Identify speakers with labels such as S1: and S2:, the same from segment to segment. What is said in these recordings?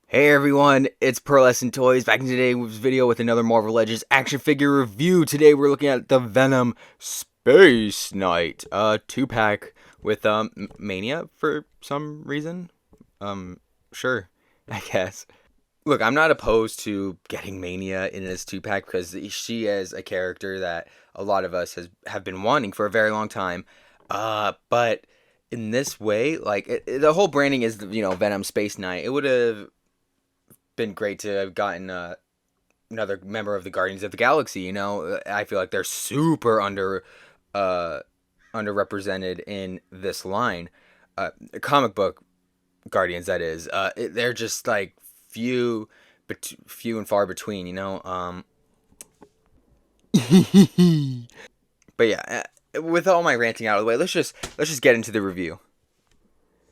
S1: Hey everyone, it's Pearlescent Toys back in today's video with another Marvel Legends action figure review. Today we're looking at the Venom Space Knight 2-pack with Mania for some reason. Sure, I guess. Look, I'm not opposed to getting Mania in this 2-pack because she is a character that a lot of us have been wanting for a very long time. But in this way, like the whole branding is Venom Space Knight. It would have been great to have gotten another member of the Guardians of the Galaxy. I feel like they're super underrepresented in this line. Comic book Guardians, that is. They're just like few and far between. But yeah, with all my ranting out of the way, let's just get into the review.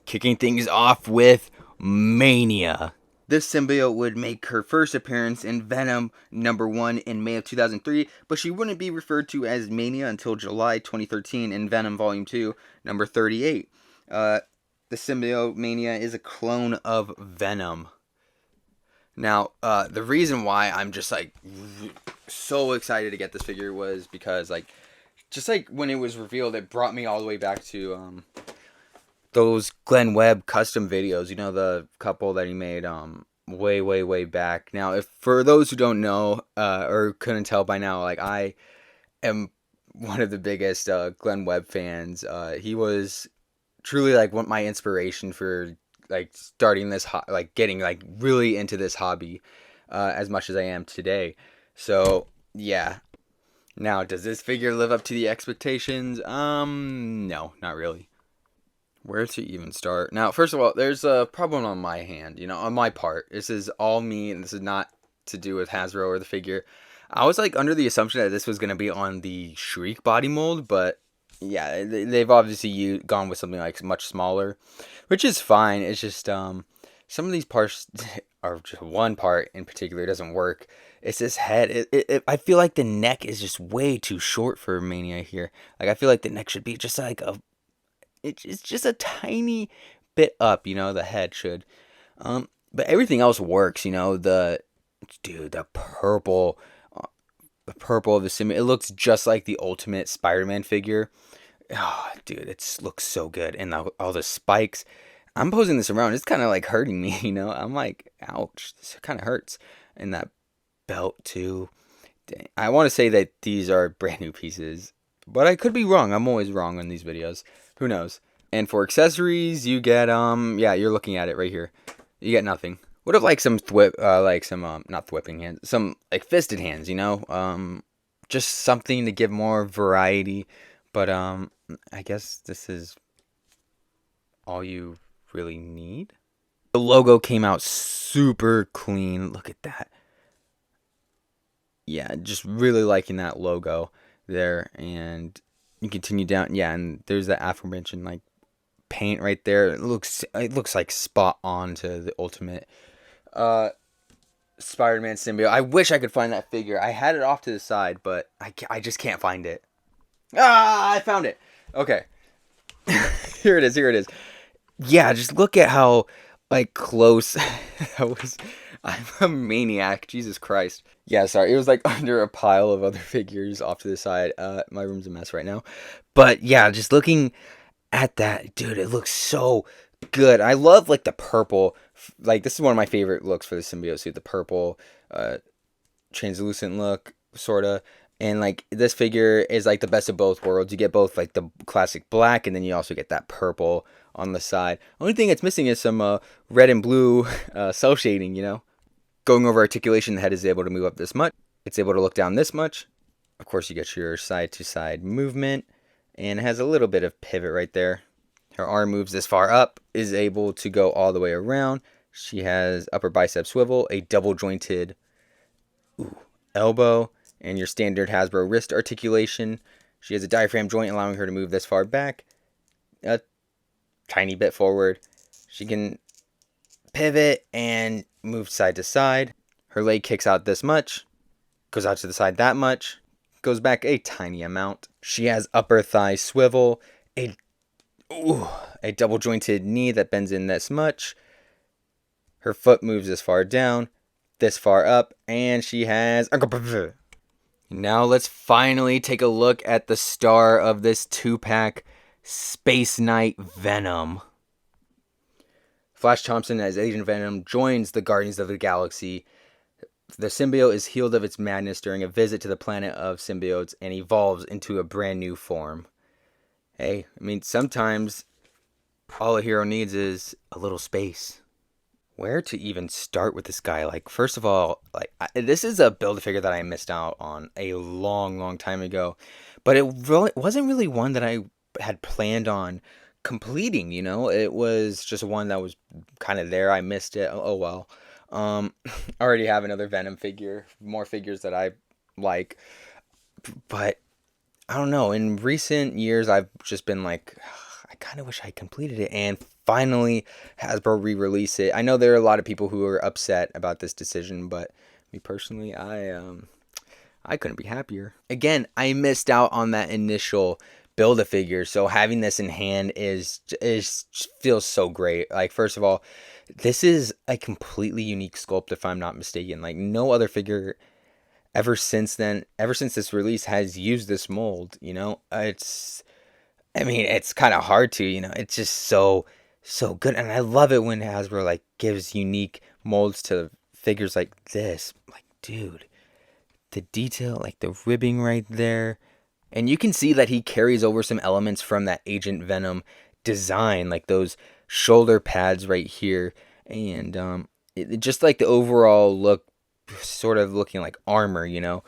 S1: Kicking things off with Mania. This symbiote would make her first appearance in Venom #1 in May of 2003, but she wouldn't be referred to as Mania until July 2013 in Venom Volume 2, number 38. The symbiote Mania is a clone of Venom. Now, the reason why I'm just like so excited to get this figure was because just like when it was revealed, it brought me all the way back to those Glenn Webb custom videos, the couple that he made way back. Now, if for those who don't know or couldn't tell by now, like I am one of the biggest Glenn Webb fans. He was truly like my inspiration for like starting this getting like really into this hobby as much as I am today. So, yeah. Now, does this figure live up to the expectations? No, not really. Where to even start? Now, first of all, there's a problem on my hand, on my part. This is all me, and this is not to do with Hasbro or the figure. I was like under the assumption that this was going to be on the Shriek body mold, but yeah, they've obviously gone with something like much smaller, which is fine. It's just some of these parts, or just one part in particular, doesn't work. It's this head. I feel like the neck is just way too short for Mania here. Like I feel like the neck should be just like it's just a tiny bit up, the head should. But everything else works, the purple, the purple of the symbiote. It looks just like the Ultimate Spider-Man figure. Oh, dude, it looks so good. And all the spikes. I'm posing this around. It's kind of like hurting me, I'm like, ouch, this kind of hurts. And that belt too. Dang. I want to say that these are brand new pieces, but I could be wrong. I'm always wrong on these videos. Who knows? And for accessories, you get yeah, you're looking at it right here. You get nothing. Would have liked some not thwipping hands, some like fisted hands, just something to give more variety. But I guess this is all you really need. The logo came out super clean. Look at that. Yeah, just really liking that logo there. And you continue down, yeah, and there's the aforementioned like paint right there. It looks like spot on to the Ultimate Spider-Man symbiote. I wish I could find that figure. I had it off to the side, but I just can't find it. Ah, I found it. Okay. Here it is. Yeah, just look at how like close that was. I'm a maniac. Jesus Christ. Yeah, sorry. It was like under a pile of other figures off to the side. My room's a mess right now. But yeah, just looking at that, dude, it looks so good. I love like the purple. Like this is one of my favorite looks for the symbiote suit. The purple, translucent look, sorta. And like this figure is like the best of both worlds. You get both like the classic black, and then you also get that purple on the side. Only thing it's missing is some red and blue cell shading. Going over articulation, the head is able to move up this much. It's able to look down this much. Of course, you get your side-to-side movement, and it has a little bit of pivot right there. Her arm moves this far up, is able to go all the way around. She has upper bicep swivel, a double-jointed elbow, and your standard Hasbro wrist articulation. She has a diaphragm joint allowing her to move this far back, a tiny bit forward. She can pivot and move side to side. Her leg kicks out this much, goes out to the side that much, goes back a tiny amount. She has upper thigh swivel, a double jointed knee that bends in this much. Her foot moves this far down, this far up, and she has... Now let's finally take a look at the star of this 2-pack, Space Knight Venom. Flash Thompson as Agent Venom joins the Guardians of the Galaxy. The symbiote is healed of its madness during a visit to the planet of symbiotes and evolves into a brand new form. Hey, I mean, sometimes all a hero needs is a little space. Where to even start with this guy? Like, first of all, this is a Build-A-Figure that I missed out on a long, long time ago. But it really wasn't really one that I had planned on completing, you know? It was just one that was kind of there. I missed it. Oh, well. I already have another Venom figure, more figures that I like. But, I don't know. In recent years, I've just been like... I kind of wish I completed it, and finally Hasbro re-release it. I know there are a lot of people who are upset about this decision, but me personally, I couldn't be happier. Again, I missed out on that initial Build-A-Figure, so having this in hand is feels so great. Like, first of all, this is a completely unique sculpt, if I'm not mistaken. Like, no other figure ever since this release has used this mold, you know? It's kind of hard to, you know, it's just so good. And I love it when Hasbro, like, gives unique molds to figures like this. Like, dude, the detail, like the ribbing right there. And you can see that he carries over some elements from that Agent Venom design, like those shoulder pads right here. And just like the overall look, sort of looking like armor, you know.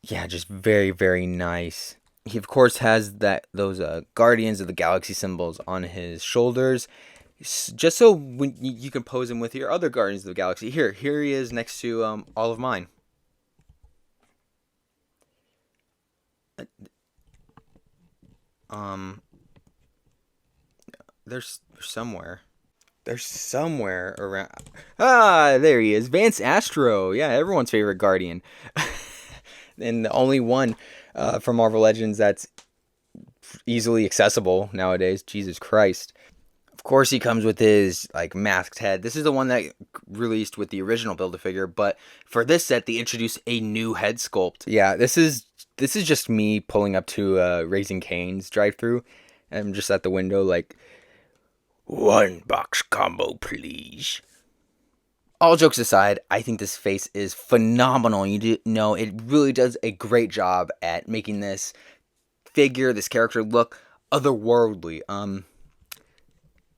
S1: Yeah, just very, very nice. He, of course, has those Guardians of the Galaxy symbols on his shoulders, just so when you can pose him with your other Guardians of the Galaxy. Here he is next to all of mine. There's somewhere. There's somewhere around. Ah, there he is, Vance Astro. Yeah, everyone's favorite Guardian, and the only one from Marvel Legends that's easily accessible nowadays. Jesus Christ. Of course, he comes with his like masked head. This is the one that released with the original Build-A-Figure, but for this set, they introduced a new head sculpt. Yeah, this is just me pulling up to Raising Cane's drive-thru. I'm just at the window like, 1 box combo, please. All jokes aside, I think this face is phenomenal. You know, it really does a great job at making this figure, this character, look otherworldly,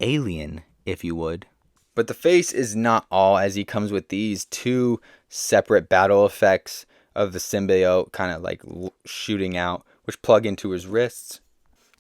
S1: alien, if you would. But the face is not all, as he comes with these 2 separate battle effects of the symbiote kind of like shooting out, which plug into his wrists.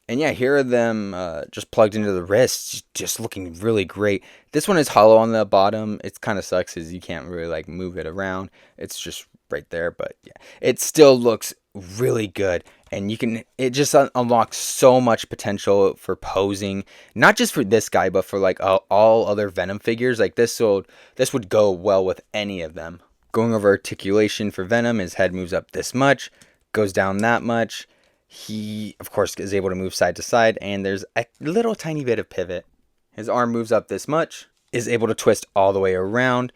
S1: And yeah, here are them just plugged into the wrists, just looking really great. This one is hollow on the bottom. It kind of sucks because you can't really like move it around. It's just right there, but yeah, it still looks really good. And it just unlocks so much potential for posing, not just for this guy, but for like all other Venom figures. Like this would go well with any of them. Going over articulation for Venom, his head moves up this much, goes down that much. He, of course, is able to move side to side, and there's a little tiny bit of pivot. His arm moves up this much, is able to twist all the way around,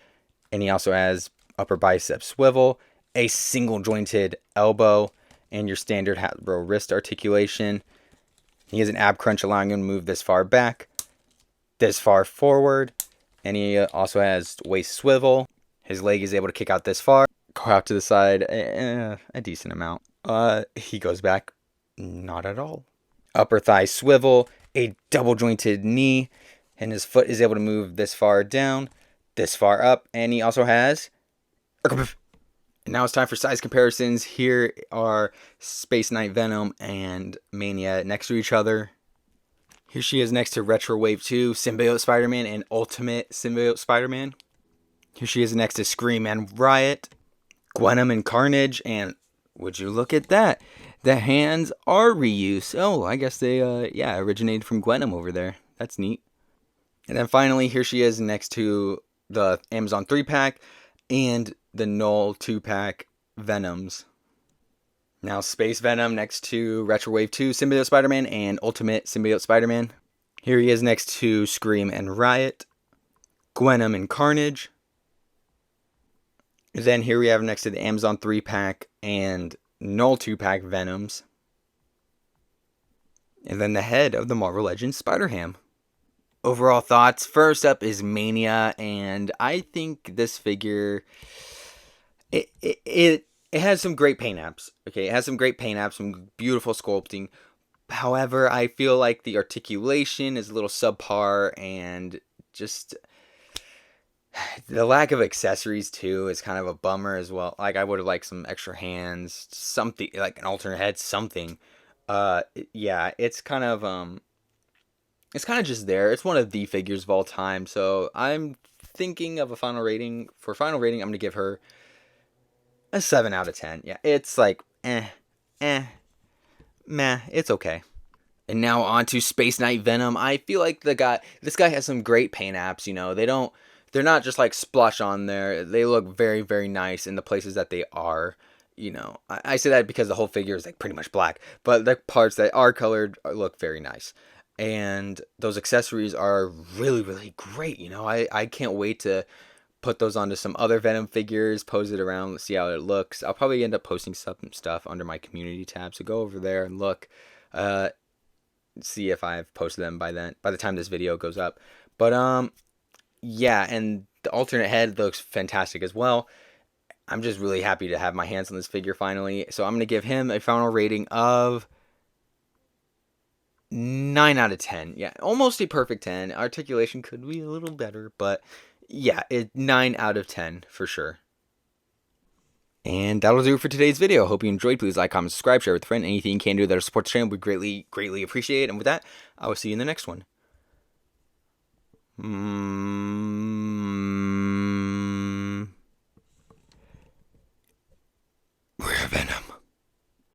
S1: and he also has upper bicep swivel, a single jointed elbow, and your standard Hasbro wrist articulation. He has an ab crunch allowing him to move this far back, this far forward, and he also has waist swivel. His leg is able to kick out this far, go out to the side a decent amount. He goes back. Not at all. Upper thigh swivel, a double jointed knee, and his foot is able to move this far down, this far up, and he also has... And now it's time for size comparisons. Here are Space Knight Venom and Mania next to each other. Here she is next to Retro Wave 2, Symbiote Spider-Man, and Ultimate Symbiote Spider-Man. Here she is next to Scream and Riot, Venom and Carnage, and would you look at that? The hands are reused. Oh, I guess they, originated from Venom over there. That's neat. And then finally, here she is next to the Amazon 3-pack and the Knoll 2-pack Venoms. Now, Space Venom next to Retro Wave 2 Symbiote Spider-Man and Ultimate Symbiote Spider-Man. Here he is next to Scream and Riot, Venom and Carnage. Then here we have next to the Amazon 3-pack and Null 2-pack Venoms. And then the head of the Marvel Legends Spider-Ham. Overall thoughts. First up is Mania, and I think this figure, it has some great paint apps. Okay, it has some great paint apps, some beautiful sculpting. However, I feel like the articulation is a little subpar, and just the lack of accessories too is kind of a bummer as well. Like, I would have liked some extra hands, something like an alternate head, something. Yeah, it's kind of just there. It's one of the figures of all time. So I'm thinking of a final rating. For final rating, I'm gonna give her a 7 out of 10. Yeah, it's like eh, meh. It's okay. And now on to Space Knight Venom. I feel like this guy has some great paint apps. You know, they're not just like splush on there. They look very, very nice in the places that they are. You know, I say that because the whole figure is like pretty much black, but the parts that are colored look very nice. And those accessories are really, really great. You know, I can't wait to put those onto some other Venom figures, pose it around, see how it looks. I'll probably end up posting some stuff under my community tab, so go over there and look. Uh, See if I've posted them by then, by the time this video goes up. But yeah, and the alternate head looks fantastic as well. I'm just really happy to have my hands on this figure finally. So I'm going to give him a final rating of 9 out of 10. Yeah, almost a perfect 10. Articulation could be a little better, but yeah, 9 out of 10 for sure. And that'll do it for today's video. Hope you enjoyed. Please like, comment, subscribe, share with a friend. Anything you can do that'll support the channel, we greatly, greatly appreciate. And with that, I will see you in the next one. We're Venom.